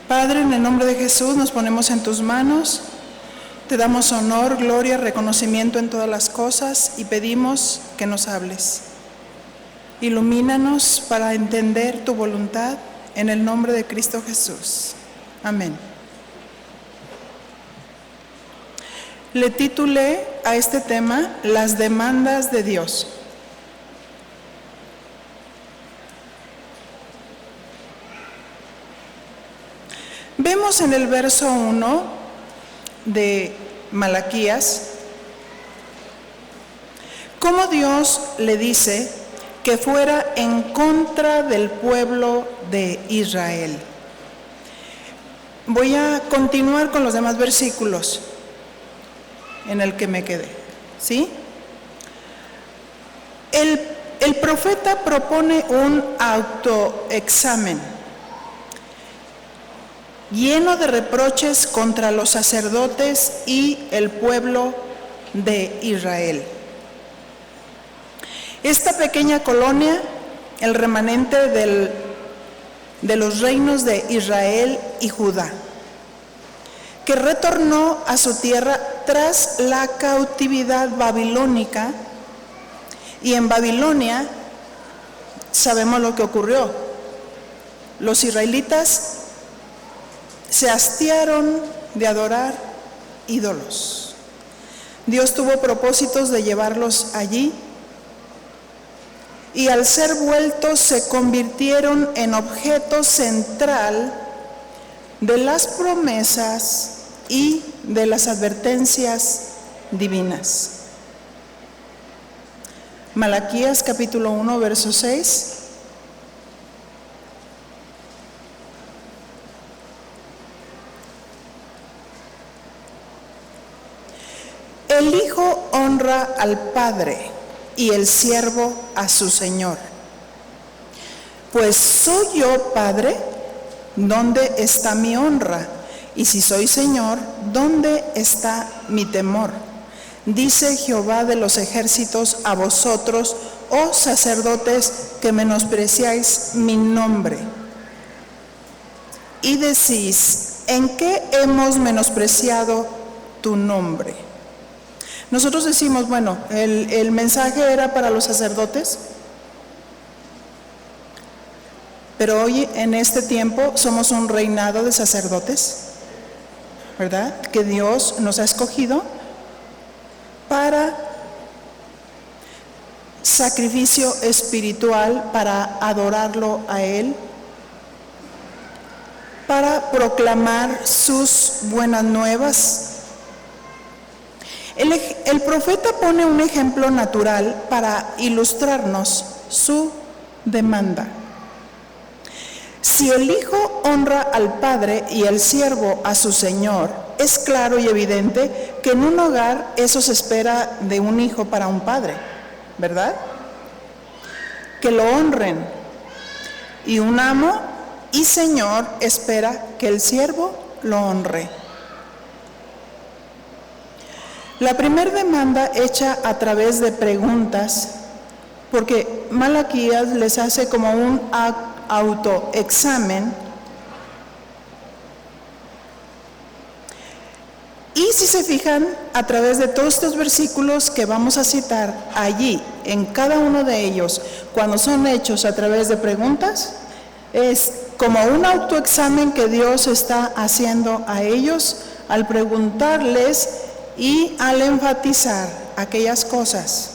Padre, en el nombre de Jesús nos ponemos en tus manos, te damos honor, gloria, reconocimiento en todas las cosas y pedimos que nos hables. Ilumínanos para entender tu voluntad en el nombre de Cristo Jesús. Amén. Le titulé a este tema Las demandas de Dios. Vemos en el verso 1 de Malaquías cómo Dios le dice que fuera en contra del pueblo de Israel. Voy a continuar con los demás versículos en el que me quedé, ¿sí? El profeta propone un autoexamen lleno de reproches contra los sacerdotes y el pueblo de Israel. Esta pequeña colonia, el remanente de los reinos de Israel y Judá, que retornó a su tierra tras la cautividad babilónica, y en Babilonia sabemos lo que ocurrió. Los israelitas se hastiaron de adorar ídolos. Dios tuvo propósitos de llevarlos allí, y al ser vueltos se convirtieron en objeto central de las promesas y de las advertencias divinas. Malaquías capítulo 1, verso 6. El hijo honra al padre y el siervo a su señor. Pues soy yo padre, ¿dónde está mi honra? Y si soy señor, ¿dónde está mi temor? Dice Jehová de los ejércitos a vosotros, oh sacerdotes, que menospreciáis mi nombre. Y decís, ¿en qué hemos menospreciado tu nombre? Nosotros decimos, bueno, el mensaje era para los sacerdotes, pero hoy en este tiempo somos un reinado de sacerdotes, ¿verdad? Que Dios nos ha escogido para sacrificio espiritual, para adorarlo a Él, para proclamar sus buenas nuevas. El profeta pone un ejemplo natural para ilustrarnos su demanda. Si el hijo honra al padre y el siervo a su señor, es claro y evidente que en un hogar eso se espera de un hijo para un padre, ¿verdad? Que lo honren. Y un amo y señor espera que el siervo lo honre. La primera demanda hecha a través de preguntas, porque Malaquías les hace como un autoexamen, y si se fijan a través de todos estos versículos que vamos a citar allí, en cada uno de ellos, cuando son hechos a través de preguntas, es como un autoexamen que Dios está haciendo a ellos al preguntarles y al enfatizar aquellas cosas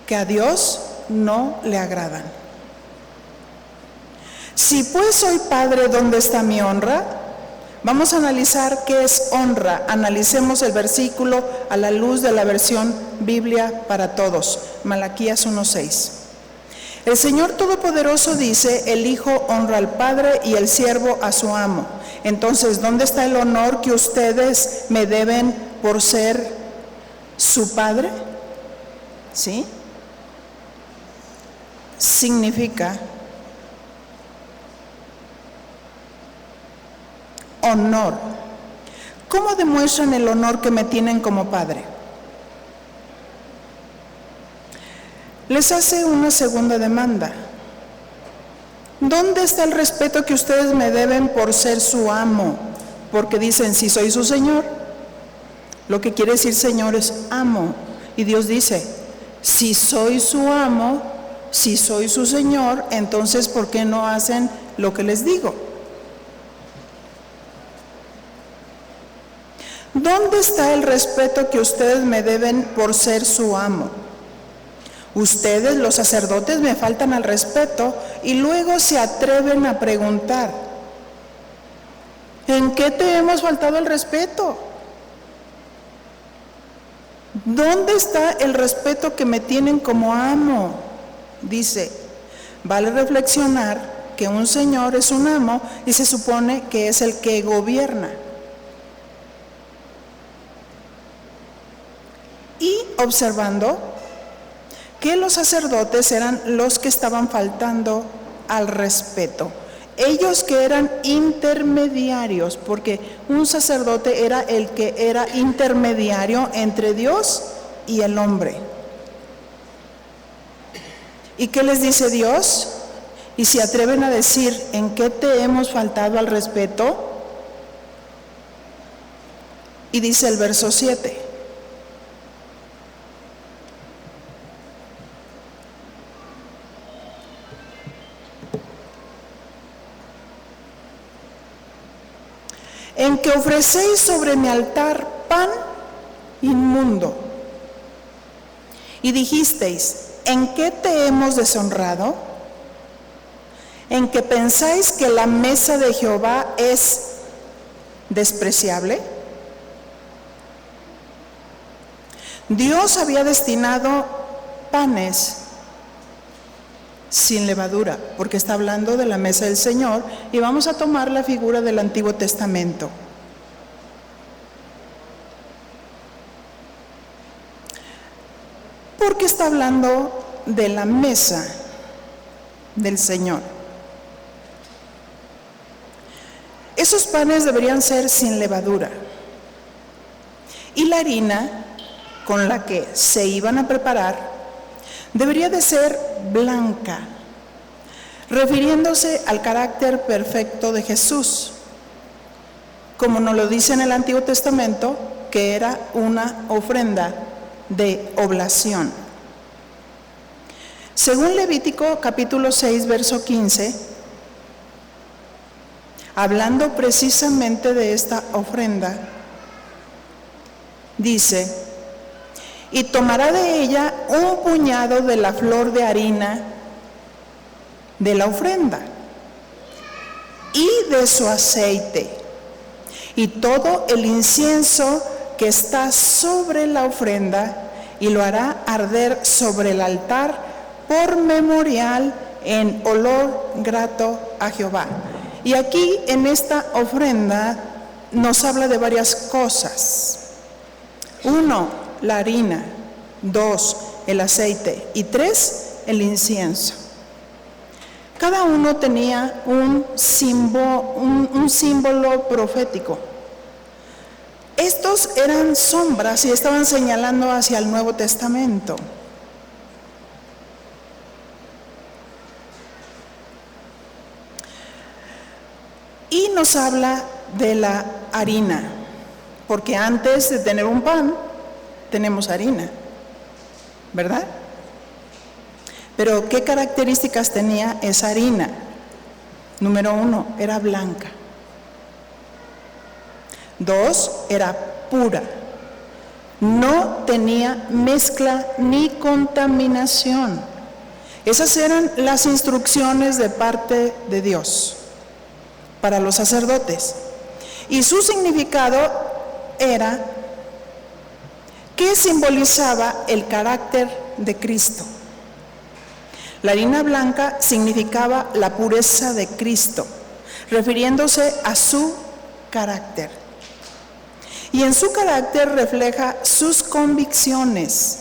que a Dios no le agradan. Si pues soy padre, ¿dónde está mi honra? Vamos a analizar qué es honra. Analicemos el versículo a la luz de la versión Biblia para Todos, Malaquías 1:6. El Señor Todopoderoso dice, el hijo honra al padre y el siervo a su amo. Entonces, ¿dónde está el honor que ustedes me deben por ser su padre? ¿Sí? Significa honor. ¿Cómo demuestran el honor que me tienen como padre? Les hace una segunda demanda. ¿Dónde está el respeto que ustedes me deben por ser su amo? Porque dicen, si soy su Señor. Lo que quiere decir Señor es amo. Y Dios dice, si soy su amo, si soy su Señor, entonces ¿por qué no hacen lo que les digo? ¿Dónde está el respeto que ustedes me deben por ser su amo? Ustedes, los sacerdotes, me faltan al respeto y luego se atreven a preguntar, ¿en qué te hemos faltado el respeto? ¿Dónde está el respeto que me tienen como amo? Dice, vale reflexionar que un señor es un amo y se supone que es el que gobierna. Y observando que los sacerdotes eran los que estaban faltando al respeto. Ellos que eran intermediarios, porque un sacerdote era el que era intermediario entre Dios y el hombre. ¿Y qué les dice Dios? Y se atreven a decir, ¿en qué te hemos faltado al respeto? Y dice el verso 7. En que ofrecéis sobre mi altar pan inmundo. Y dijisteis, ¿en qué te hemos deshonrado? ¿En que pensáis que la mesa de Jehová es despreciable? Dios había destinado panes sin levadura, porque está hablando de la mesa del Señor, y vamos a tomar la figura del Antiguo Testamento. Porque está hablando de la mesa del Señor. Esos panes deberían ser sin levadura. Y la harina con la que se iban a preparar debería de ser blanca, refiriéndose al carácter perfecto de Jesús, como nos lo dice en el Antiguo Testamento, que era una ofrenda de oblación. Según Levítico capítulo 6, verso 15, hablando precisamente de esta ofrenda, dice, y tomará de ella un puñado de la flor de harina de la ofrenda y de su aceite y todo el incienso que está sobre la ofrenda y lo hará arder sobre el altar por memorial en olor grato a Jehová. Y aquí en esta ofrenda nos habla de varias cosas. 1, la harina. 2, el aceite. Y 3, el incienso. Cada uno tenía un símbolo profético. Estos eran sombras y estaban señalando hacia el Nuevo Testamento. Y nos habla de la harina, porque antes de tener un pan, tenemos harina, ¿verdad? Pero ¿qué características tenía esa harina? Número 1, era blanca. 2, era pura. No tenía mezcla ni contaminación. Esas eran las instrucciones de parte de Dios para los sacerdotes. Y su significado era que simbolizaba el carácter de Cristo. La harina blanca significaba la pureza de Cristo, refiriéndose a su carácter. Y en su carácter refleja sus convicciones,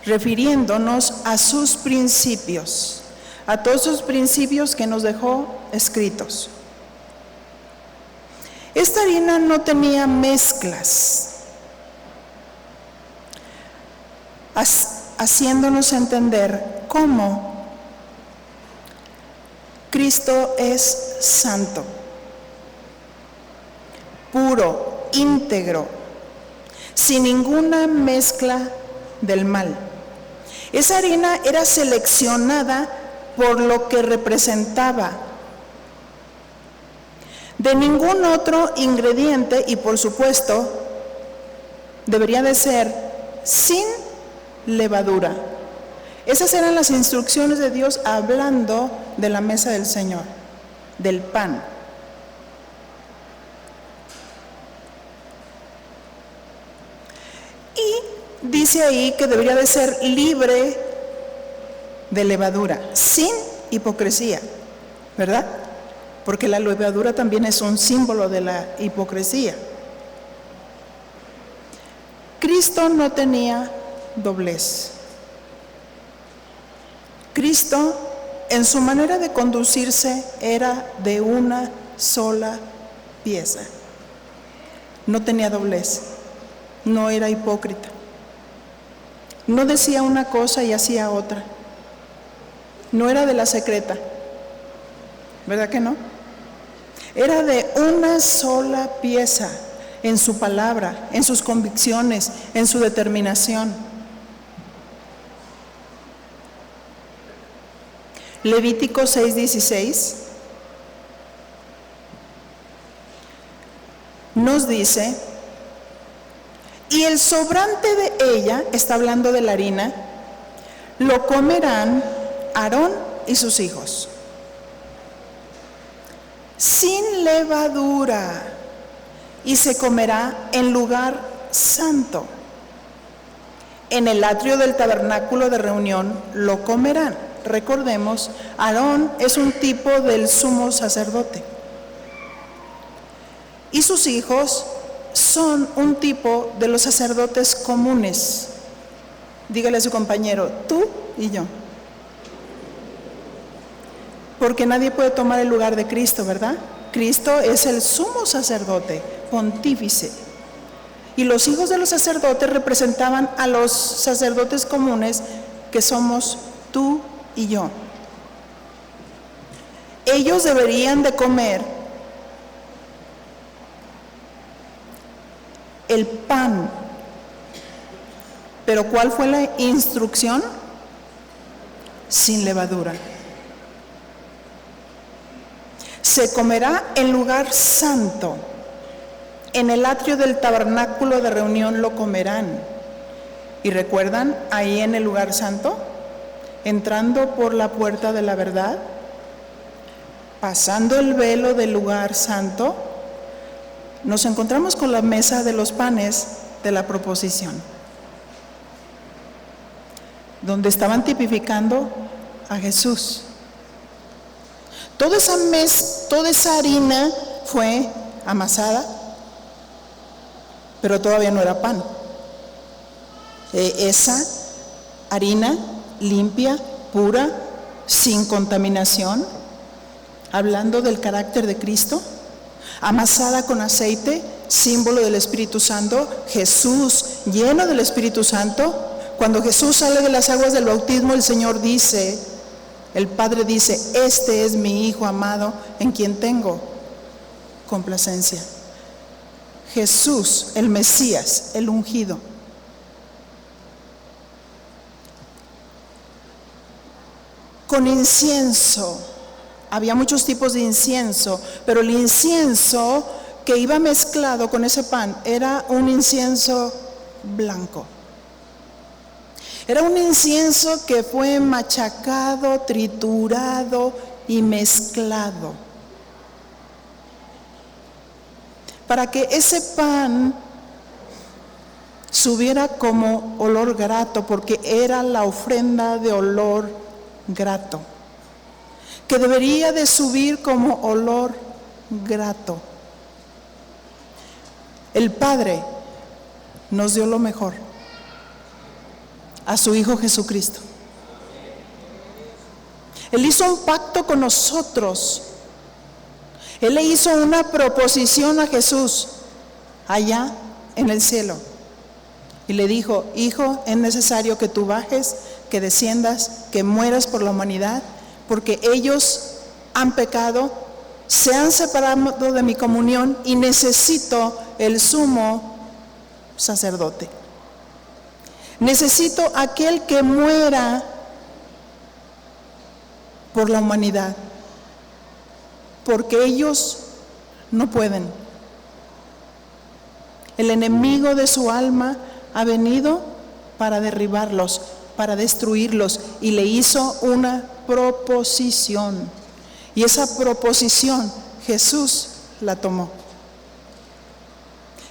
refiriéndonos a sus principios, a todos esos principios que nos dejó escritos. Esta harina no tenía mezclas, haciéndonos entender cómo Cristo es santo, puro, íntegro, sin ninguna mezcla del mal. Esa harina era seleccionada por lo que representaba. De ningún otro ingrediente, y por supuesto, debería de ser sin levadura. Esas eran las instrucciones de Dios hablando de la mesa del Señor, del pan. Y dice ahí que debería de ser libre de levadura, sin hipocresía, ¿verdad? Porque la levadura también es un símbolo de la hipocresía. Cristo no tenía doblez. Cristo, en su manera de conducirse, era de una sola pieza. No tenía doblez, no era hipócrita. No decía una cosa y hacía otra. No era de la secreta, ¿verdad que no? Era de una sola pieza en su palabra, en sus convicciones, en su determinación. Levítico 6:16 nos dice: y el sobrante de ella, está hablando de la harina, lo comerán Aarón y sus hijos, sin levadura, y se comerá en lugar santo. En el atrio del tabernáculo de reunión lo comerán. Recordemos, Aarón es un tipo del sumo sacerdote. Y sus hijos son un tipo de los sacerdotes comunes. Dígale a su compañero, tú y yo. Porque nadie puede tomar el lugar de Cristo, ¿verdad? Cristo es el sumo sacerdote, pontífice. Y los hijos de los sacerdotes representaban a los sacerdotes comunes, que somos tú y yo. Ellos deberían de comer el pan. Pero ¿cuál fue la instrucción? Sin levadura. Se comerá en lugar santo. En el atrio del tabernáculo de reunión lo comerán. ¿Y recuerdan ahí en el lugar santo? Entrando por la puerta de la verdad, pasando el velo del lugar santo, nos encontramos con la mesa de los panes de la proposición, donde estaban tipificando a Jesús. Toda esa harina fue amasada, pero todavía no era pan. Esa harina limpia, pura, sin contaminación, hablando del carácter de Cristo, amasada con aceite, símbolo del Espíritu Santo. Jesús lleno del Espíritu Santo. Cuando Jesús sale de las aguas del bautismo, el Señor dice, el Padre dice: este es mi Hijo amado, en quien tengo complacencia. Jesús, el Mesías, el ungido. Con incienso. Había muchos tipos de incienso, pero el incienso que iba mezclado con ese pan era un incienso blanco. Era un incienso que fue machacado, triturado y mezclado, para que ese pan subiera como olor grato, porque era la ofrenda de olor grato, que debería de subir como olor grato. El Padre nos dio lo mejor, a su Hijo Jesucristo. Él hizo un pacto con nosotros. Él le hizo una proposición a Jesús allá en el cielo. Y le dijo: Hijo, es necesario que tú bajes, que desciendas, que mueras por la humanidad, porque ellos han pecado, se han separado de mi comunión y necesito el sumo sacerdote. Necesito aquel que muera por la humanidad, porque ellos no pueden. El enemigo de su alma ha venido para derribarlos, para destruirlos, y le hizo una proposición. Y esa proposición Jesús la tomó.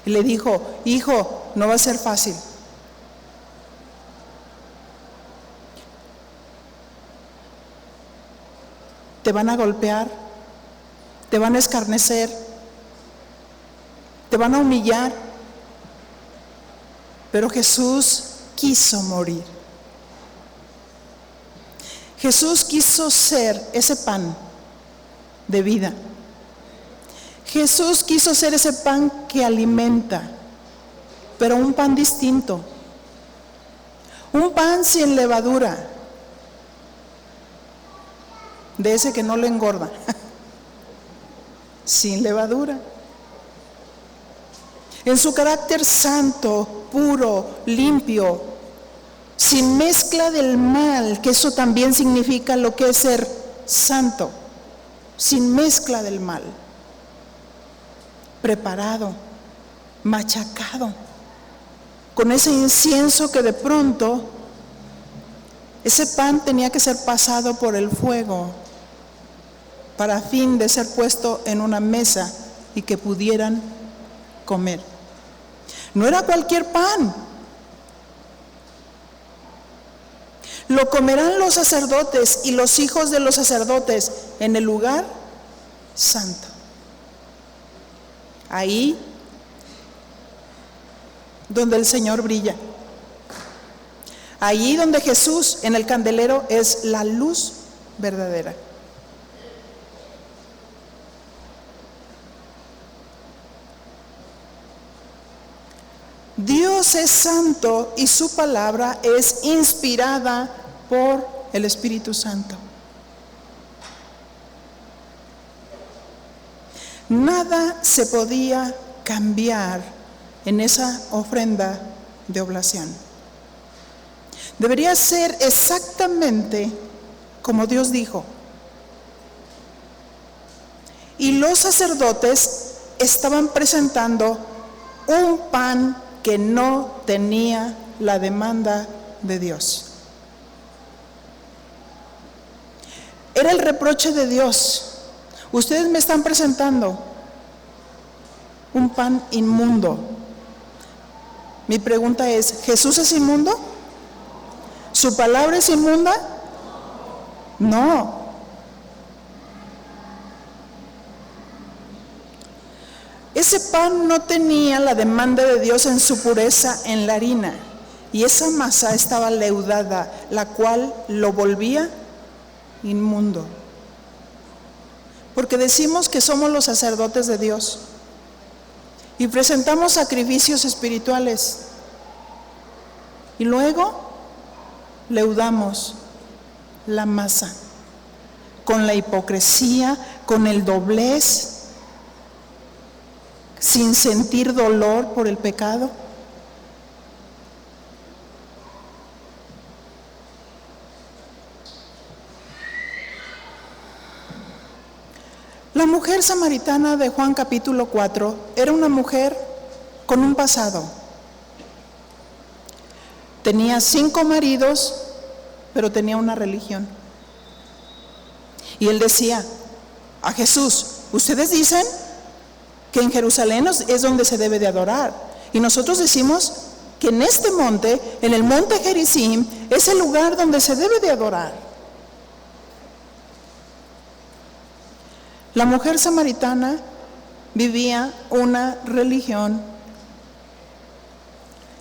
Y le dijo: hijo, no va a ser fácil. Te van a golpear, te van a escarnecer, te van a humillar, pero Jesús quiso morir. Jesús quiso ser ese pan de vida. Jesús quiso ser ese pan que alimenta, pero un pan distinto, un pan sin levadura, de ese que no le engorda, sin levadura. En su carácter santo, puro, limpio, sin mezcla del mal, que eso también significa lo que es ser santo, sin mezcla del mal, preparado, machacado, con ese incienso que de pronto, ese pan tenía que ser pasado por el fuego, para fin de ser puesto en una mesa y que pudieran comer. No era cualquier pan. Lo comerán los sacerdotes y los hijos de los sacerdotes en el lugar santo. Ahí donde el Señor brilla. Allí donde Jesús en el candelero es la luz verdadera. Dios es santo y su palabra es inspirada por el Espíritu Santo. Nada se podía cambiar en esa ofrenda de oblación. Debería ser exactamente como Dios dijo. Y los sacerdotes estaban presentando un pan que no tenía la demanda de Dios. Era el reproche de Dios. Ustedes me están presentando un pan inmundo. Mi pregunta es: ¿Jesús es inmundo? ¿Su palabra es inmunda? No. Ese pan no tenía la demanda de Dios en su pureza en la harina, y esa masa estaba leudada, la cual lo volvía inmundo. Porque decimos que somos los sacerdotes de Dios y presentamos sacrificios espirituales, y luego leudamos la masa con la hipocresía, con el doblez, sin sentir dolor por el pecado. La mujer samaritana de Juan capítulo 4 era una mujer con un pasado. Tenía 5 maridos, pero tenía una religión. Y él decía a Jesús: ustedes dicen que en Jerusalén es donde se debe de adorar, y nosotros decimos que en este monte, en el monte Gerizim, es el lugar donde se debe de adorar. La mujer samaritana vivía una religión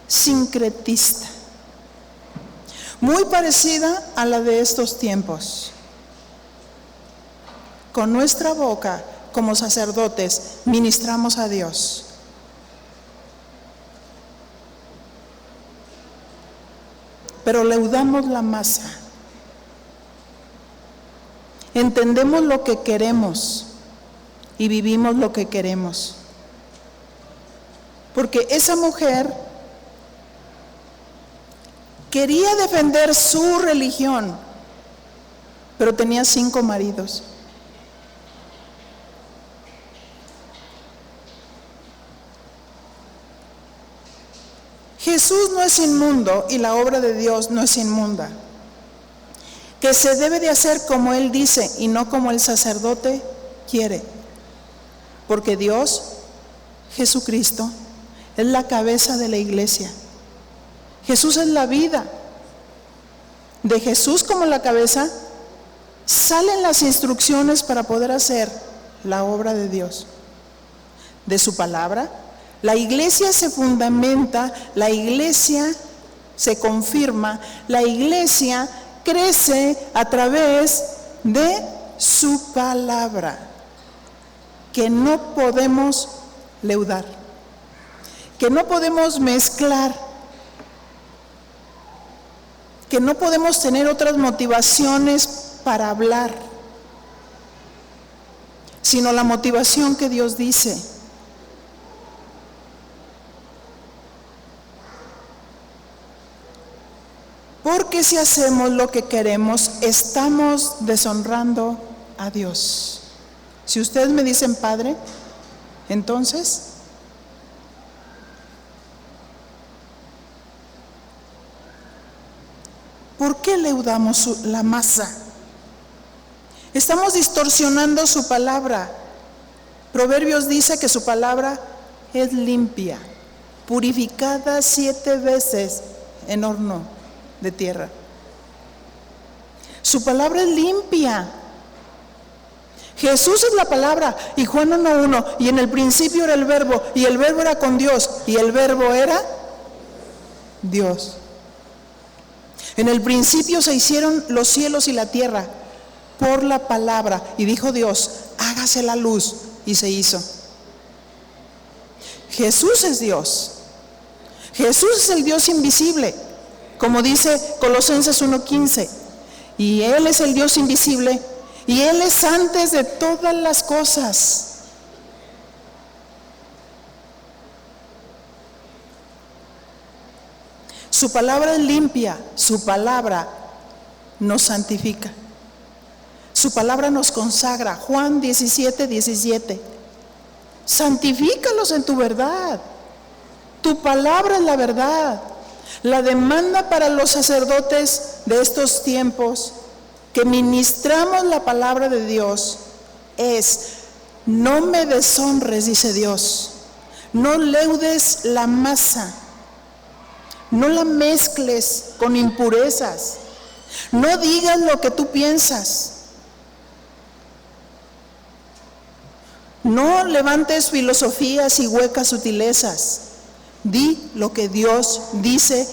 sincretista, muy parecida a la de estos tiempos. Con nuestra boca, como sacerdotes, ministramos a Dios. Pero leudamos la masa. entendemos lo que queremos y vivimos lo que queremos. Porque esa mujer quería defender su religión, pero tenía 5 maridos. Jesús no es inmundo y la obra de Dios no es inmunda. Que se debe de hacer como Él dice y no como el sacerdote quiere. Porque Dios, Jesucristo, es la cabeza de la iglesia. Jesús es la vida. De Jesús como la cabeza salen las instrucciones para poder hacer la obra de Dios. De su palabra, la iglesia se fundamenta, la iglesia se confirma, la iglesia crece a través de su palabra, que no podemos leudar, que no podemos mezclar, que no podemos tener otras motivaciones para hablar, sino la motivación que Dios dice. Porque si hacemos lo que queremos, estamos deshonrando a Dios. Si ustedes me dicen Padre, entonces, ¿por qué leudamos la masa? Estamos distorsionando su palabra. Proverbios dice que su palabra es limpia, purificada 7 veces en horno de tierra. Su palabra es limpia. Jesús es la palabra, y Juan 1:1, y en el principio era el verbo, y el verbo era con Dios, y el verbo era Dios. En el principio se hicieron los cielos y la tierra por la palabra, y dijo Dios, hágase la luz, y se hizo. Jesús es Dios. Jesús es el Dios invisible, como dice Colosenses 1:15, y Él es el Dios invisible, y Él es antes de todas las cosas. Su palabra es limpia, su palabra nos santifica, su palabra nos consagra. Juan 17:17, santifícalos en tu verdad, tu palabra es la verdad. La demanda para los sacerdotes de estos tiempos que ministramos la palabra de Dios es: no me deshonres, dice Dios, no leudes la masa, no la mezcles con impurezas, no digas lo que tú piensas, no levantes filosofías y huecas sutilezas. Di lo que Dios dice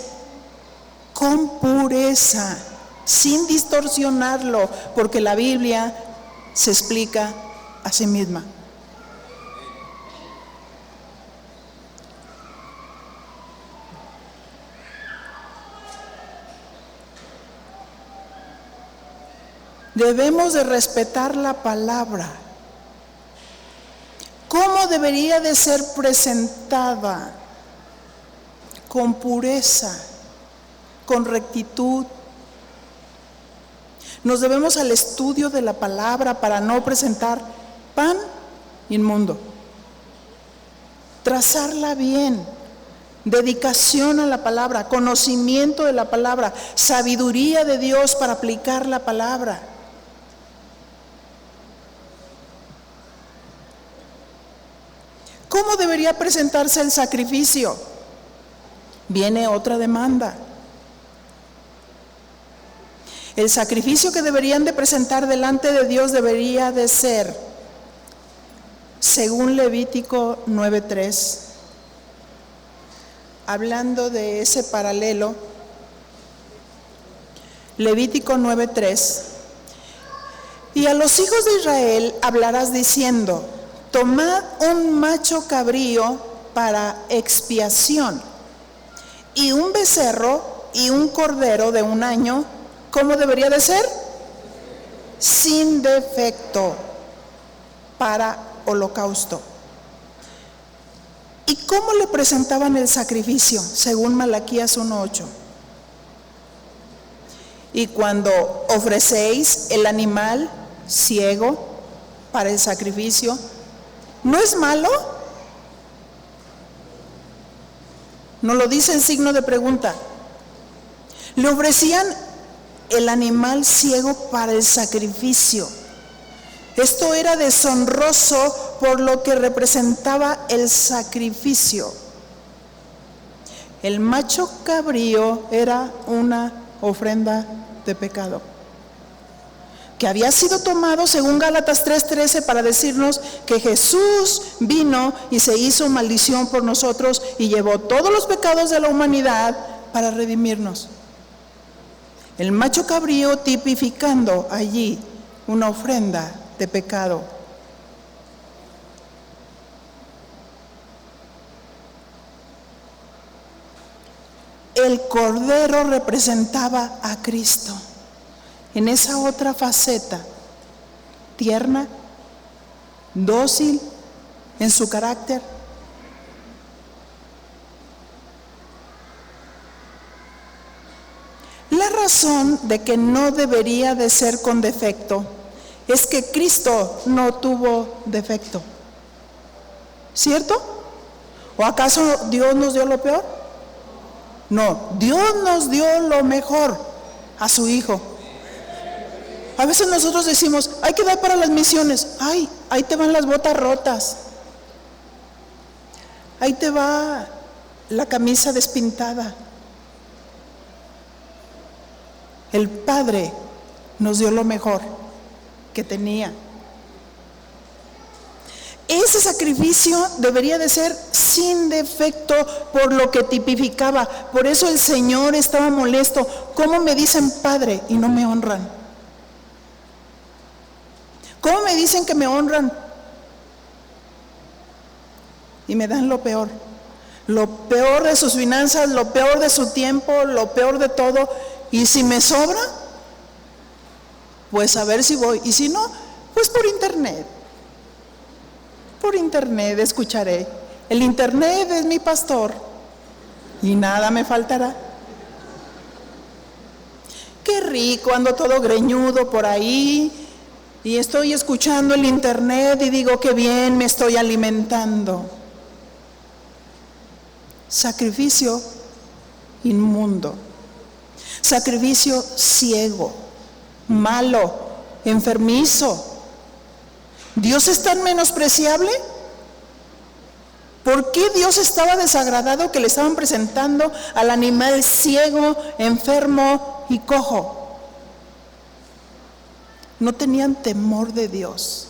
con pureza, sin distorsionarlo, porque la Biblia se explica a sí misma. Debemos de respetar la palabra. ¿Cómo debería de ser presentada? Con pureza, con rectitud. Nos debemos al estudio de la palabra para no presentar pan inmundo. Trazarla bien, dedicación a la palabra, conocimiento de la palabra, sabiduría de Dios para aplicar la palabra. ¿Cómo debería presentarse el sacrificio? Viene otra demanda. El sacrificio que deberían de presentar delante de Dios debería de ser, según Levítico 9:3, hablando de ese paralelo, Levítico 9:3, y a los hijos de Israel hablarás diciendo, tomad un macho cabrío para expiación, y un becerro y un cordero de 1 año. ¿Cómo debería de ser? sin defecto para holocausto. ¿Y cómo le presentaban el sacrificio? Según Malaquías 1:8. Y cuando ofrecéis el animal ciego para el sacrificio, ¿no es malo? No lo dice en signo de pregunta. Le ofrecían el animal ciego para el sacrificio. Esto era deshonroso por lo que representaba el sacrificio. El macho cabrío era una ofrenda de pecado, que había sido tomado según Gálatas 3:13 para decirnos que Jesús vino y se hizo maldición por nosotros y llevó todos los pecados de la humanidad para redimirnos. El macho cabrío tipificando allí una ofrenda de pecado. El cordero representaba a Cristo en esa otra faceta, tierna, dócil en su carácter. La razón de que no debería de ser con defecto es que Cristo no tuvo defecto, ¿cierto? ¿O acaso Dios nos dio lo peor? No, Dios nos dio lo mejor, a su Hijo. A veces nosotros decimos, hay que dar para las misiones. Ay, ahí te van las botas rotas. Ahí te va la camisa despintada. El Padre nos dio lo mejor que tenía. Ese sacrificio debería de ser sin defecto por lo que tipificaba. Por eso el Señor estaba molesto. ¿Cómo me dicen Padre y no me honran? ¿Cómo me dicen que me honran y me dan lo peor? Lo peor de sus finanzas, lo peor de su tiempo, lo peor de todo. Y si me sobra, pues a ver si voy. Y si no, pues por internet. Por internet escucharé. El internet es mi pastor y nada me faltará. Qué rico, ando todo greñudo por ahí y estoy escuchando el internet y digo qué bien me estoy alimentando. Sacrificio inmundo, sacrificio ciego, malo, enfermizo. ¿Dios es tan menospreciable? ¿Por qué Dios estaba desagradado que le estaban presentando al animal ciego, enfermo y cojo? No tenían temor de Dios.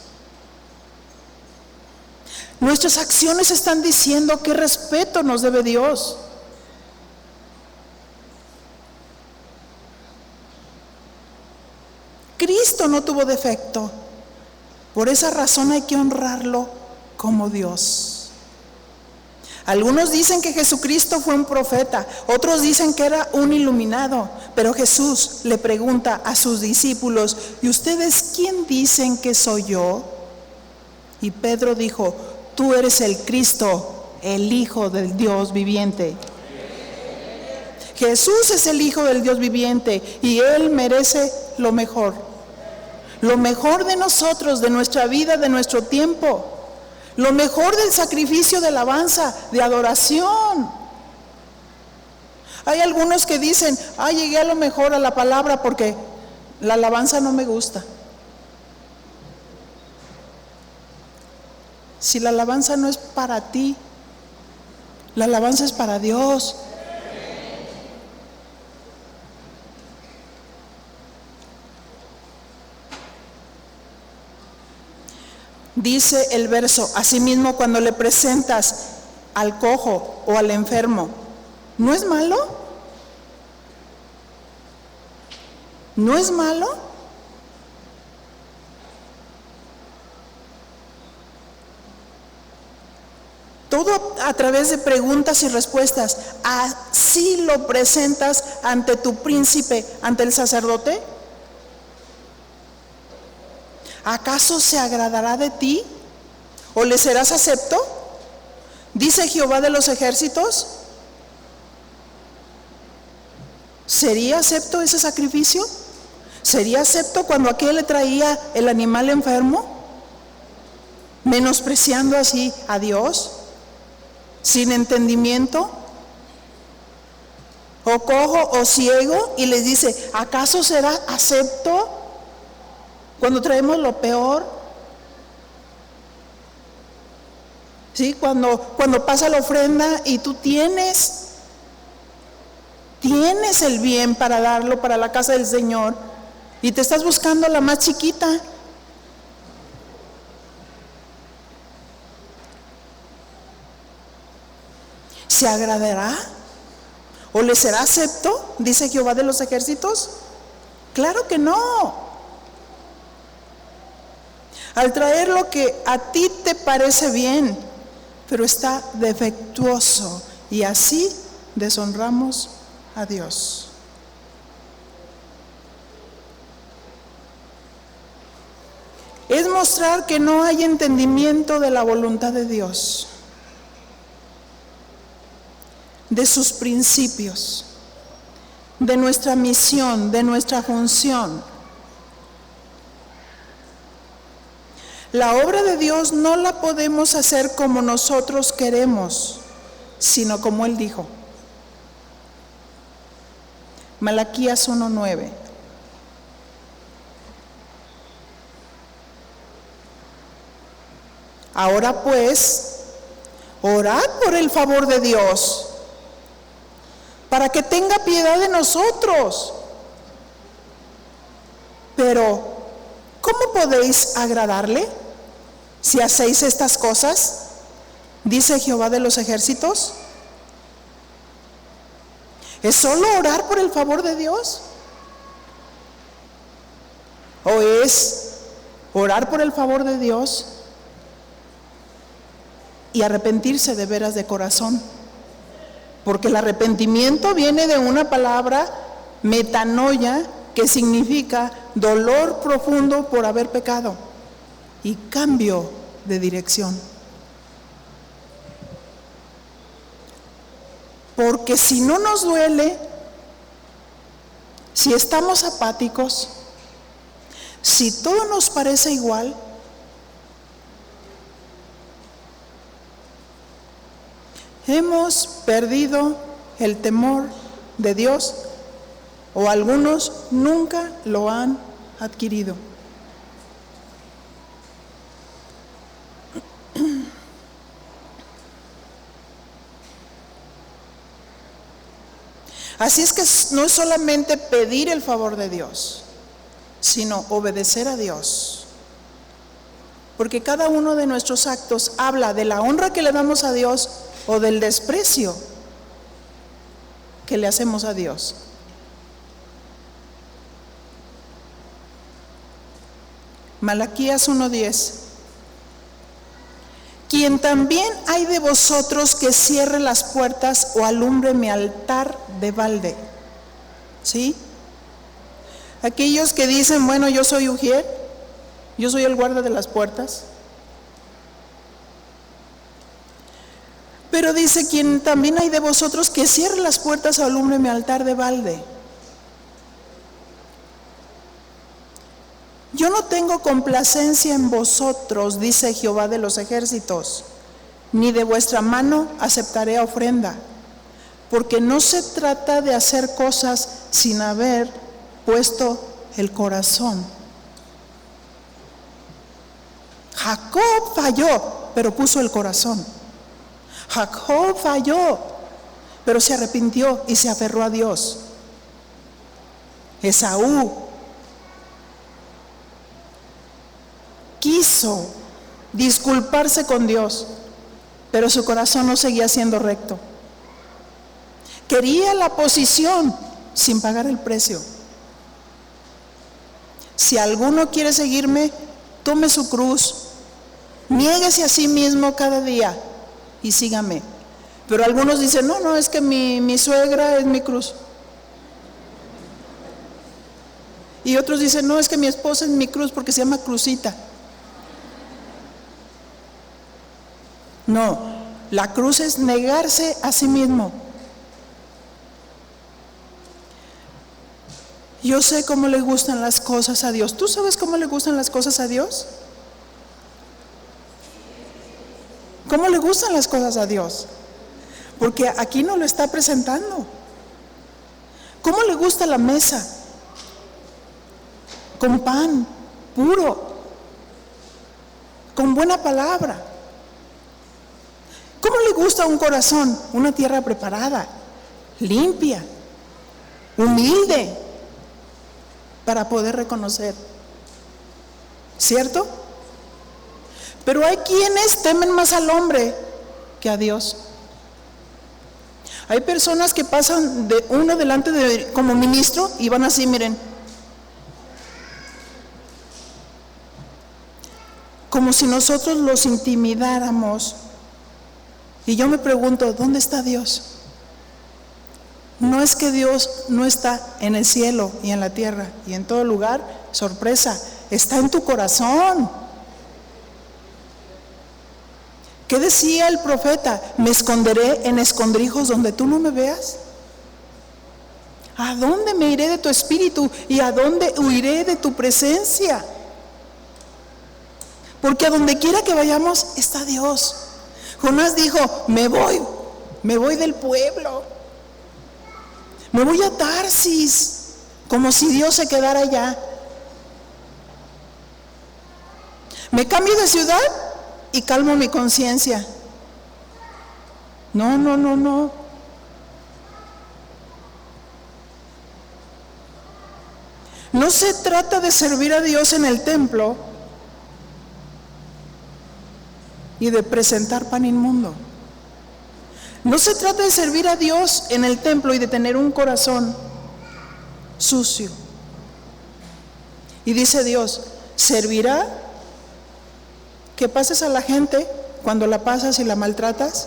Nuestras acciones están diciendo qué respeto nos debe Dios. Cristo no tuvo defecto. Por esa razón hay que honrarlo como Dios. Algunos dicen que Jesucristo fue un profeta, otros dicen que era un iluminado, pero Jesús le pregunta a sus discípulos, ¿y ustedes quién dicen que soy yo? Y Pedro dijo, tú eres el Cristo, el Hijo del Dios viviente. Jesús es el Hijo del Dios viviente y Él merece lo mejor. Lo mejor de nosotros, de nuestra vida, de nuestro tiempo. Lo mejor del sacrificio de alabanza, de adoración. Hay algunos que dicen, llegué a lo mejor a la palabra porque la alabanza no me gusta. Si la alabanza no es para ti, la alabanza es para Dios. Dice el verso, asimismo cuando le presentas al cojo o al enfermo, ¿no es malo? ¿No es malo? Todo a través de preguntas y respuestas. ¿Así lo presentas ante tu príncipe, ante el sacerdote? ¿acaso se agradará de ti? ¿O le serás acepto? Dice Jehová de los ejércitos. ¿Sería acepto ese sacrificio? ¿Sería acepto cuando aquel le traía el animal enfermo? Menospreciando así a Dios, sin entendimiento, o cojo o ciego, y les dice, ¿acaso será acepto cuando traemos lo peor? ¿Sí? Cuando pasa la ofrenda y tú tienes el bien para darlo para la casa del Señor y te estás buscando la más chiquita. ¿Se agradará? ¿O le será acepto? Dice Jehová de los ejércitos. Claro que no. Al traer lo que a ti te parece bien, pero está defectuoso, y así deshonramos a Dios. Es mostrar que no hay entendimiento de la voluntad de Dios, de sus principios, de nuestra misión, de nuestra función. La obra de Dios no la podemos hacer como nosotros queremos, sino como Él dijo. Malaquías 1:9. Ahora pues, orad por el favor de Dios, para que tenga piedad de nosotros. Pero, ¿cómo podéis agradarle si hacéis estas cosas? Dice Jehová de los ejércitos. ¿Es solo orar por el favor de Dios? ¿O es orar por el favor de Dios y arrepentirse de veras de corazón? Porque el arrepentimiento viene de una palabra metanoia, que significa dolor profundo por haber pecado y cambio de dirección. Porque si no nos duele, si estamos apáticos, si todo nos parece igual, hemos perdido el temor de Dios, o algunos nunca lo han adquirido. Así es que no es solamente pedir el favor de Dios, sino obedecer a Dios. Porque cada uno de nuestros actos habla de la honra que le damos a Dios o del desprecio que le hacemos a Dios. Malaquías 1:10. Quien también hay de vosotros que cierre las puertas o alumbre mi altar de balde. ¿Sí? Aquellos que dicen, bueno, yo soy ujier, yo soy el guarda de las puertas. Pero dice, quien también hay de vosotros que cierre las puertas o alumbre mi altar de balde. Yo no tengo complacencia en vosotros, dice Jehová de los ejércitos, ni de vuestra mano aceptaré ofrenda, porque no se trata de hacer cosas sin haber puesto el corazón. Jacob falló, pero puso el corazón. Jacob falló, pero se arrepintió y se aferró a Dios. Esaú quiso disculparse con Dios, pero su corazón no seguía siendo recto. Quería la posición sin pagar el precio. Si alguno quiere seguirme, tome su cruz, niéguese a sí mismo cada día y sígame. Pero algunos dicen, no, es que mi suegra es mi cruz. Y otros dicen, no, es que mi esposa es mi cruz porque se llama Crucita. No, la cruz es negarse a sí mismo. Yo sé cómo le gustan las cosas a Dios. ¿Tú sabes cómo le gustan las cosas a Dios? ¿Cómo le gustan las cosas a Dios? Porque aquí no lo está presentando. ¿Cómo le gusta la mesa? Con pan puro, con buena palabra. ¿Cómo le gusta un corazón? Una tierra preparada, limpia, humilde, para poder reconocer. ¿Cierto? Pero hay quienes temen más al hombre que a Dios. Hay personas que pasan de uno delante de como ministro y van así, miren, como si nosotros los intimidáramos. Y yo me pregunto, ¿dónde está Dios? No es que Dios no está en el cielo y en la tierra y en todo lugar, sorpresa, está en tu corazón. ¿Qué decía el profeta? Me esconderé en escondrijos donde tú no me veas. ¿A dónde me iré de tu espíritu y a dónde huiré de tu presencia? Porque a donde quiera que vayamos está Dios. Jonás dijo, me voy del pueblo, me voy a Tarsis, como si Dios se quedara allá. Me cambio de ciudad y calmo mi conciencia. No. No se trata de servir a Dios en el templo y de presentar pan inmundo. No se trata de servir a Dios en el templo y de tener un corazón sucio. Y dice Dios, ¿servirá que pases a la gente cuando la pasas y la maltratas?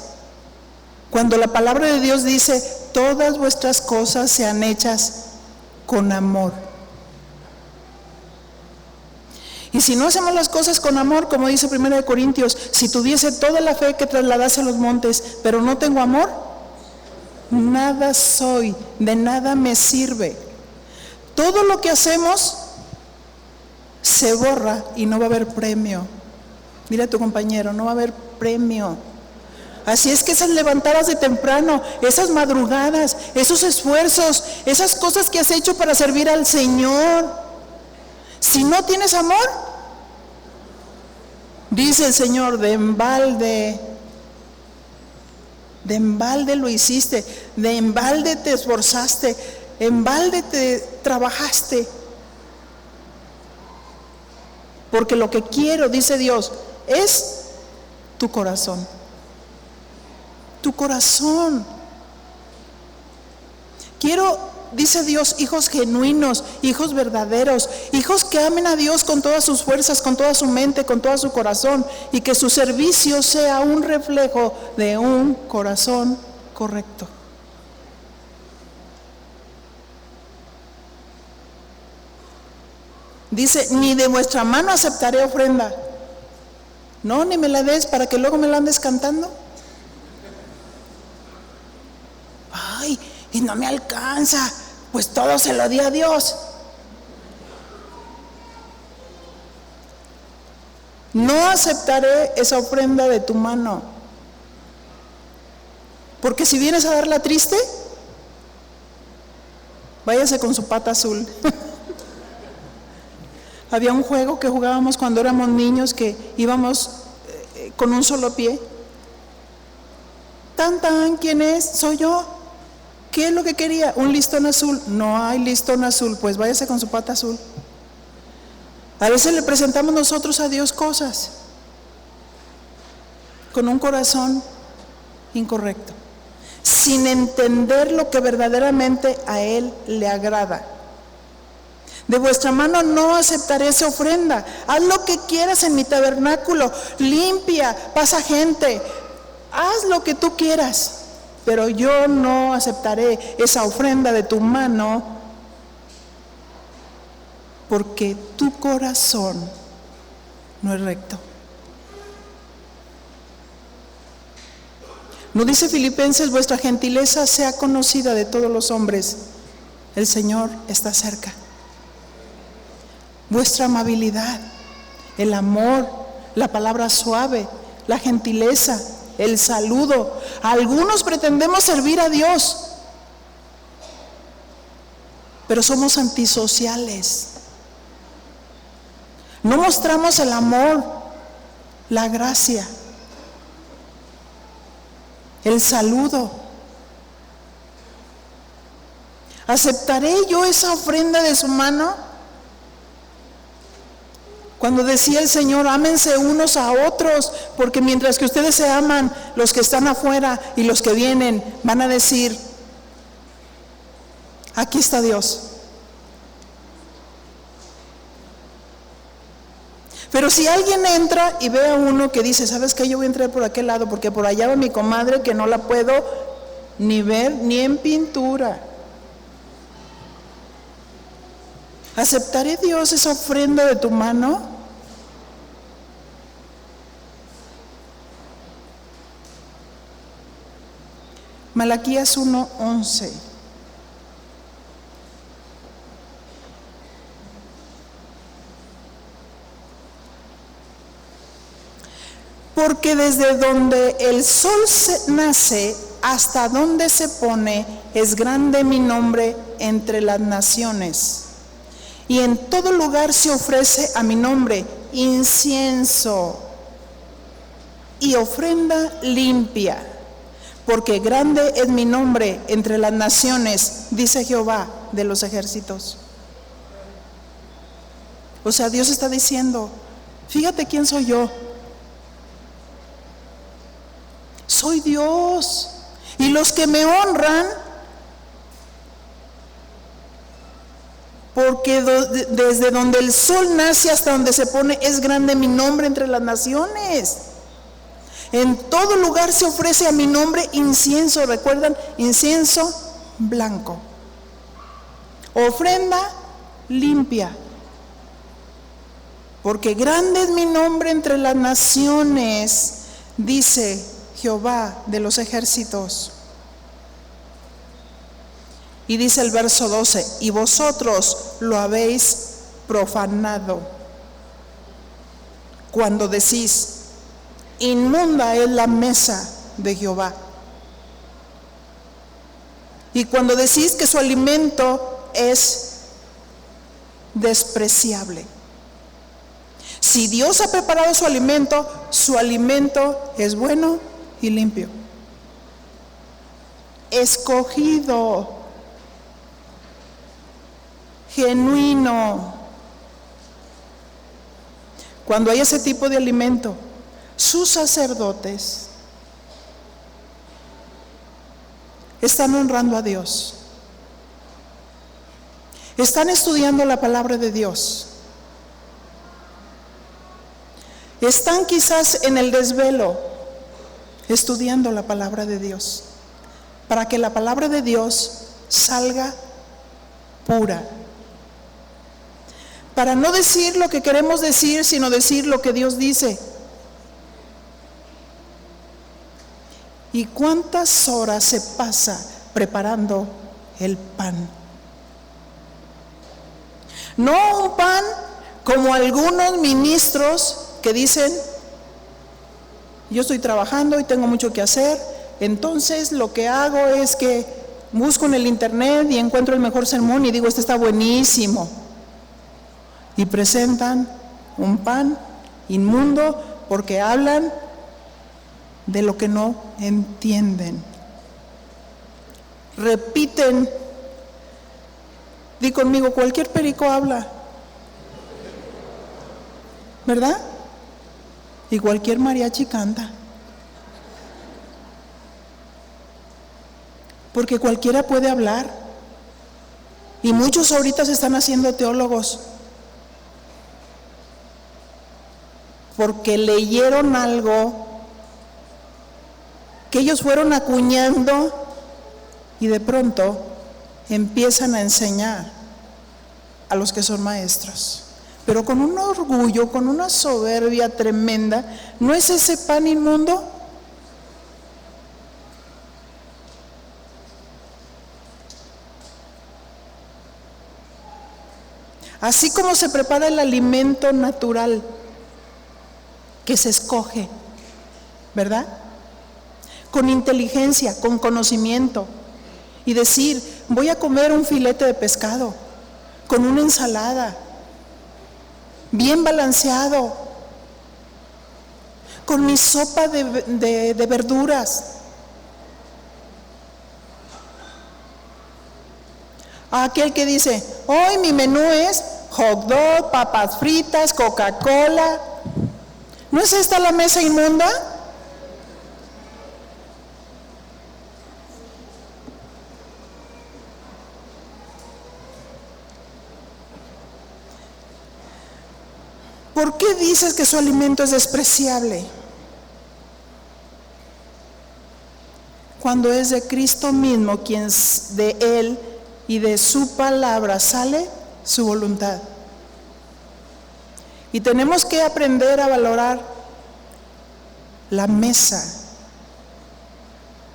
Cuando la palabra de Dios dice, todas vuestras cosas sean hechas con amor. Y si no hacemos las cosas con amor, como dice 1 Corintios, si tuviese toda la fe que trasladase a los montes, pero no tengo amor, nada soy, de nada me sirve. Todo lo que hacemos se borra y no va a haber premio. Mira a tu compañero, no va a haber premio. Así es que esas levantadas de temprano, esas madrugadas, esos esfuerzos, esas cosas que has hecho para servir al Señor, si no tienes amor, dice el Señor, de embalde lo hiciste, de embalde te esforzaste, en balde te trabajaste. Porque lo que quiero, dice Dios, es tu corazón. Tu corazón. Quiero, dice Dios, hijos genuinos, hijos verdaderos, hijos que amen a Dios con todas sus fuerzas, con toda su mente, con todo su corazón, y que su servicio sea un reflejo de un corazón correcto. Dice, ni de vuestra mano aceptaré ofrenda. No, ni me la des para que luego me la andes cantando. Ay, y no me alcanza, pues todo se lo di a Dios. No aceptaré esa ofrenda de tu mano. Porque si vienes a darla triste, váyase con su pata azul. Había un juego que jugábamos cuando éramos niños que íbamos con un solo pie. Tan, ¿quién es? Soy yo. ¿Qué es lo que quería? Un listón azul. No hay listón azul, pues váyase con su pata azul. A veces le presentamos nosotros a Dios cosas con un corazón incorrecto, sin entender lo que verdaderamente a Él le agrada. De vuestra mano no aceptaré esa ofrenda. Haz lo que quieras en mi tabernáculo, limpia, pasa gente, haz lo que tú quieras, pero yo no aceptaré esa ofrenda de tu mano. porque tu corazón no es recto. ¿No dice Filipenses, vuestra gentileza sea conocida de todos los hombres? El Señor está cerca. Vuestra amabilidad, el amor, la palabra suave, la gentileza, el saludo. Algunos pretendemos servir a Dios, pero somos antisociales. No mostramos el amor, la gracia, el saludo. ¿Aceptaré yo esa ofrenda de su mano? Cuando decía el Señor, ámense unos a otros, porque mientras que ustedes se aman, los que están afuera y los que vienen van a decir, aquí está Dios. Pero si alguien entra y ve a uno que dice, ¿sabes qué? Yo voy a entrar por aquel lado porque por allá va mi comadre que no la puedo ni ver ni en pintura. ¿Aceptaré, Dios, esa ofrenda de tu mano? Malaquías 1:11. Porque desde donde el sol nace hasta donde se pone, es grande mi nombre entre las naciones. Y en todo lugar se ofrece a mi nombre incienso y ofrenda limpia, porque grande es mi nombre entre las naciones, dice Jehová de los ejércitos. O sea, Dios está diciendo, fíjate quién soy yo. Soy Dios, y los que me honran, porque desde donde el sol nace hasta donde se pone, es grande mi nombre entre las naciones. En todo lugar se ofrece a mi nombre incienso, ¿recuerdan? Incienso blanco. Ofrenda limpia. Porque grande es mi nombre entre las naciones, dice Jehová de los ejércitos. Y dice el verso 12, y vosotros lo habéis profanado. Cuando decís, inmunda es la mesa de Jehová. Y cuando decís que su alimento es despreciable. Si Dios ha preparado su alimento es bueno y limpio. Escogido, genuino. Cuando hay ese tipo de alimento, sus sacerdotes están honrando a Dios. Están estudiando la palabra de Dios. Están quizás en el desvelo estudiando la palabra de Dios, para que la palabra de Dios salga pura. Para no decir lo que queremos decir, sino decir lo que Dios dice. ¿Y cuántas horas se pasa preparando el pan? No un pan como algunos ministros que dicen, yo estoy trabajando y tengo mucho que hacer, entonces lo que hago es que busco en el internet y encuentro el mejor sermón y digo, este está buenísimo. Y presentan un pan inmundo porque hablan de lo que no entienden. Repiten, di conmigo, cualquier perico habla, ¿verdad? Y cualquier mariachi canta. Porque cualquiera puede hablar. Y muchos ahorita se están haciendo teólogos. Porque leyeron algo que ellos fueron acuñando y de pronto empiezan a enseñar a los que son maestros, pero con un orgullo, con una soberbia tremenda. ¿No es ese pan inmundo? Así como se prepara el alimento natural que se escoge, ¿verdad? Con inteligencia, con conocimiento, y decir, voy a comer un filete de pescado con una ensalada, bien balanceado, con mi sopa de verduras. Aquel que dice, hoy mi menú es hot dog, papas fritas, Coca-Cola. ¿No es esta la mesa inmunda? ¿Por qué dices que su alimento es despreciable? Cuando es de Cristo mismo, quien de Él y de su palabra sale su voluntad. Y tenemos que aprender a valorar la mesa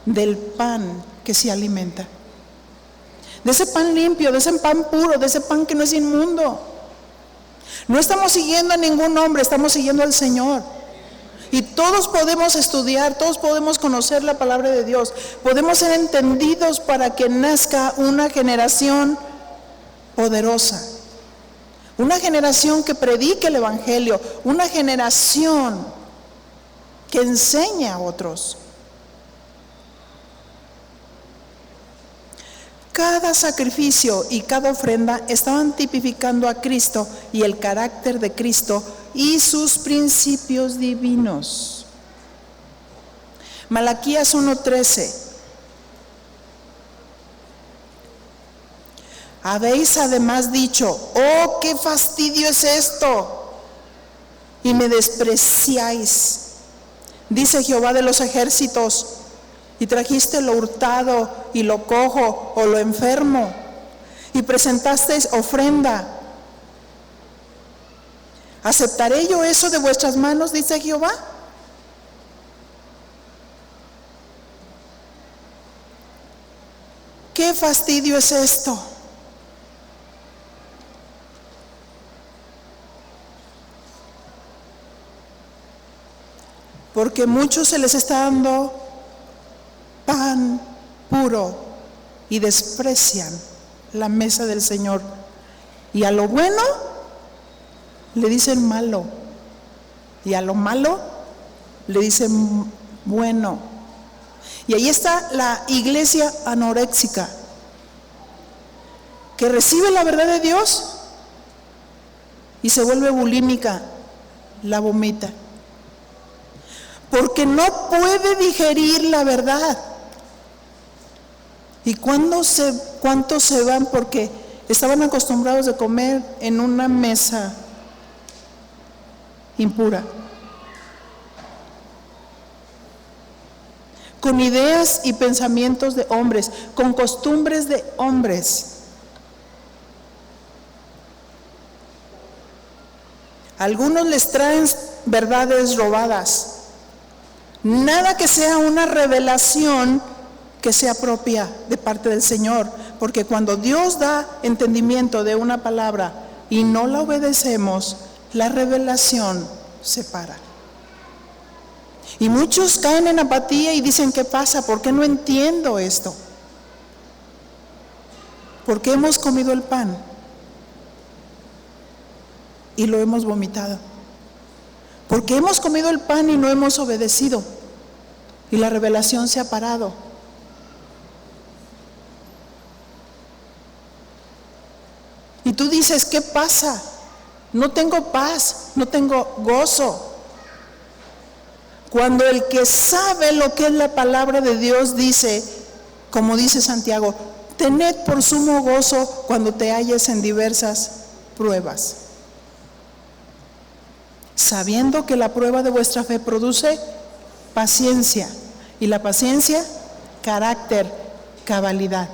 del pan que se alimenta. De ese pan limpio, de ese pan puro, de ese pan que no es inmundo. No estamos siguiendo a ningún hombre, estamos siguiendo al Señor. Y todos podemos estudiar, todos podemos conocer la palabra de Dios. Podemos ser entendidos para que nazca una generación poderosa. Una generación que predique el Evangelio. Una generación que enseñe a otros. Cada sacrificio y cada ofrenda estaban tipificando a Cristo y el carácter de Cristo y sus principios divinos. Malaquías 1:13. Habéis además dicho, oh, qué fastidio es esto, y me despreciáis, dice Jehová de los ejércitos, y trajiste lo hurtado y lo cojo o lo enfermo, y presentasteis ofrenda. ¿Aceptaré yo eso de vuestras manos? Dice Jehová. ¿Qué fastidio es esto? Porque muchos se les está dando pan puro y desprecian la mesa del Señor. Y a lo bueno le dicen malo. Y a lo malo le dicen bueno. Y ahí está la iglesia anoréxica, que recibe la verdad de Dios y se vuelve bulímica, la vomita. Porque no puede digerir la verdad. ¿Y cuántos se van porque estaban acostumbrados a comer en una mesa impura? Con ideas y pensamientos de hombres, con costumbres de hombres. Algunos les traen verdades robadas. Nada que sea una revelación que sea propia de parte del Señor, porque cuando Dios da entendimiento de una palabra y no la obedecemos, la revelación se para. Y muchos caen en apatía y dicen, ¿qué pasa? ¿Por qué no entiendo esto? Porque hemos comido el pan y lo hemos vomitado. Porque hemos comido el pan y no hemos obedecido. Y la revelación se ha parado. Y tú dices, ¿qué pasa? No tengo paz, no tengo gozo. Cuando el que sabe lo que es la palabra de Dios dice, como dice Santiago, tened por sumo gozo cuando te halles en diversas pruebas, sabiendo que la prueba de vuestra fe produce paciencia, y la paciencia, carácter, cabalidad.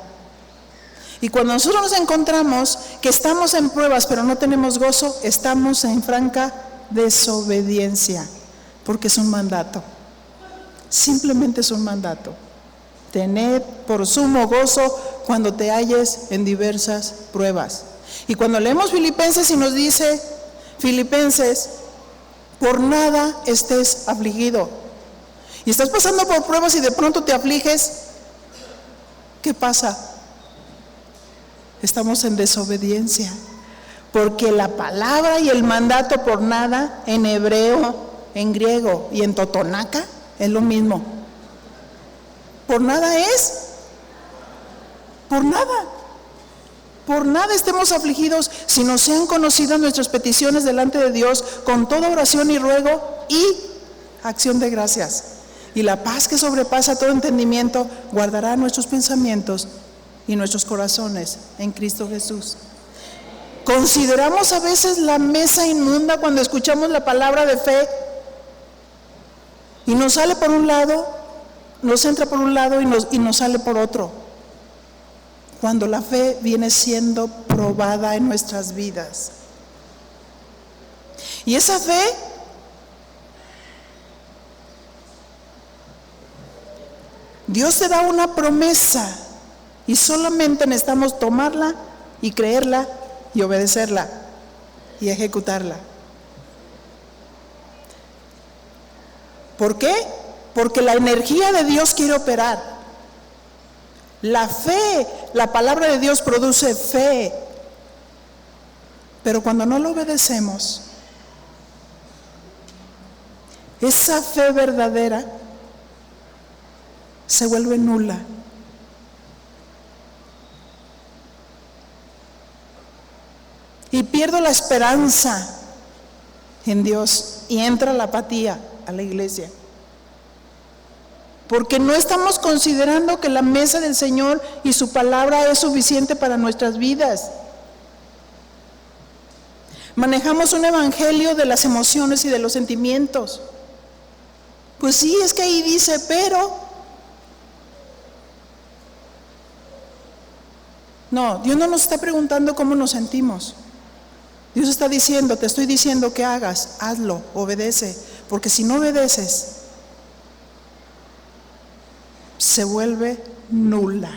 Y cuando nosotros nos encontramos que estamos en pruebas pero no tenemos gozo, estamos en franca desobediencia, porque es un mandato. Simplemente es un mandato. Tened por sumo gozo cuando te halles en diversas pruebas. Y cuando leemos Filipenses y nos dice, Filipenses, por nada estés afligido. Y estás pasando por pruebas y de pronto te afliges, ¿qué pasa? Estamos en desobediencia, porque la palabra y el mandato por nada en hebreo, en griego y en totonaca es lo mismo. Por nada es, por nada estemos afligidos, sino sean conocidas nuestras peticiones delante de Dios con toda oración y ruego y acción de gracias. Y la paz que sobrepasa todo entendimiento guardará nuestros pensamientos y nuestros corazones en Cristo Jesús. Consideramos a veces la mesa inmunda cuando escuchamos la palabra de fe y nos sale por un lado, nos entra por un lado y nos sale por otro, cuando la fe viene siendo probada en nuestras vidas. Y esa fe Dios te da una promesa y solamente necesitamos tomarla y creerla y obedecerla y ejecutarla. ¿Por qué? Porque la energía de Dios quiere operar. La fe, la palabra de Dios produce fe. Pero cuando no lo obedecemos, esa fe verdadera se vuelve nula. Y pierdo la esperanza en Dios y entra la apatía a la iglesia. Porque no estamos considerando que la mesa del Señor y su palabra es suficiente para nuestras vidas. Manejamos un evangelio de las emociones y de los sentimientos. Pues sí, es que ahí dice, pero no, Dios no nos está preguntando cómo nos sentimos. Dios está diciendo, te estoy diciendo que hagas, hazlo, obedece, porque si no obedeces, se vuelve nula.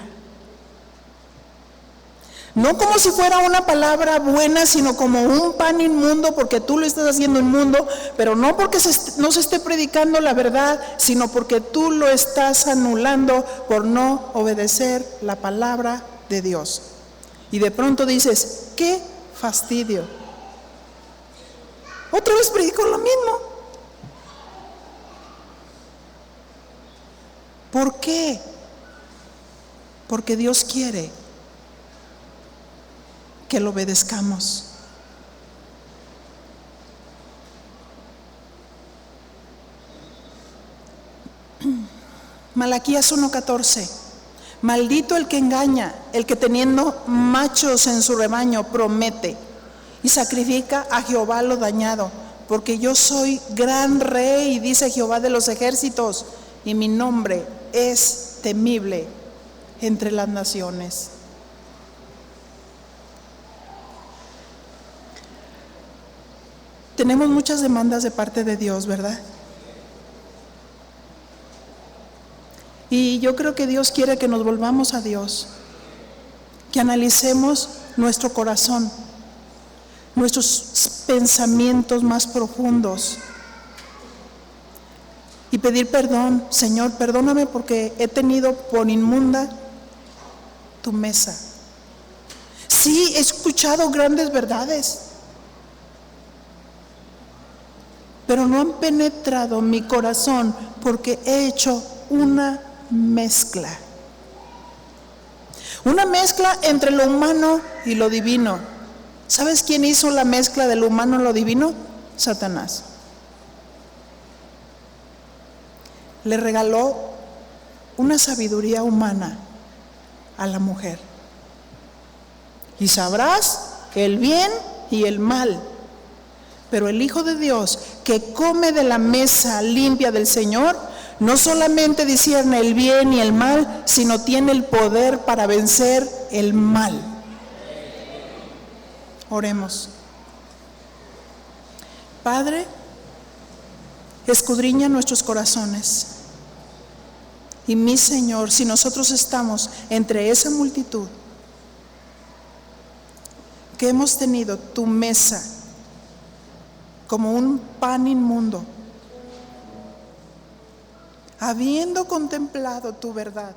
No como si fuera una palabra buena, sino como un pan inmundo, porque tú lo estás haciendo inmundo, pero no porque no se esté predicando la verdad, sino porque tú lo estás anulando por no obedecer la palabra de Dios. Y de pronto dices, qué fastidio. Otra vez predico lo mismo. ¿Por qué? Porque Dios quiere que lo obedezcamos. Malaquías 1:14. Maldito el que engaña, el que teniendo machos en su rebaño promete y sacrifica a Jehová lo dañado, porque yo soy gran rey, dice Jehová de los ejércitos, y mi nombre es temible entre las naciones. Tenemos muchas demandas de parte de Dios, ¿verdad? Y yo creo que Dios quiere que nos volvamos a Dios, que analicemos nuestro corazón, nuestros pensamientos más profundos y pedir perdón. Señor, perdóname porque he tenido por inmunda tu mesa. Sí, he escuchado grandes verdades, pero no han penetrado mi corazón porque he hecho una mezcla entre lo humano y lo divino. ¿Sabes quién hizo la mezcla de lo humano y lo divino? Satanás. Le regaló una sabiduría humana a la mujer. Y sabrás el bien y el mal. Pero el Hijo de Dios que come de la mesa limpia del Señor, no solamente discierne el bien y el mal, sino tiene el poder para vencer el mal. Oremos. Padre, escudriña nuestros corazones. Y mi Señor, si nosotros estamos entre esa multitud que hemos tenido tu mesa como un pan inmundo, habiendo contemplado tu verdad,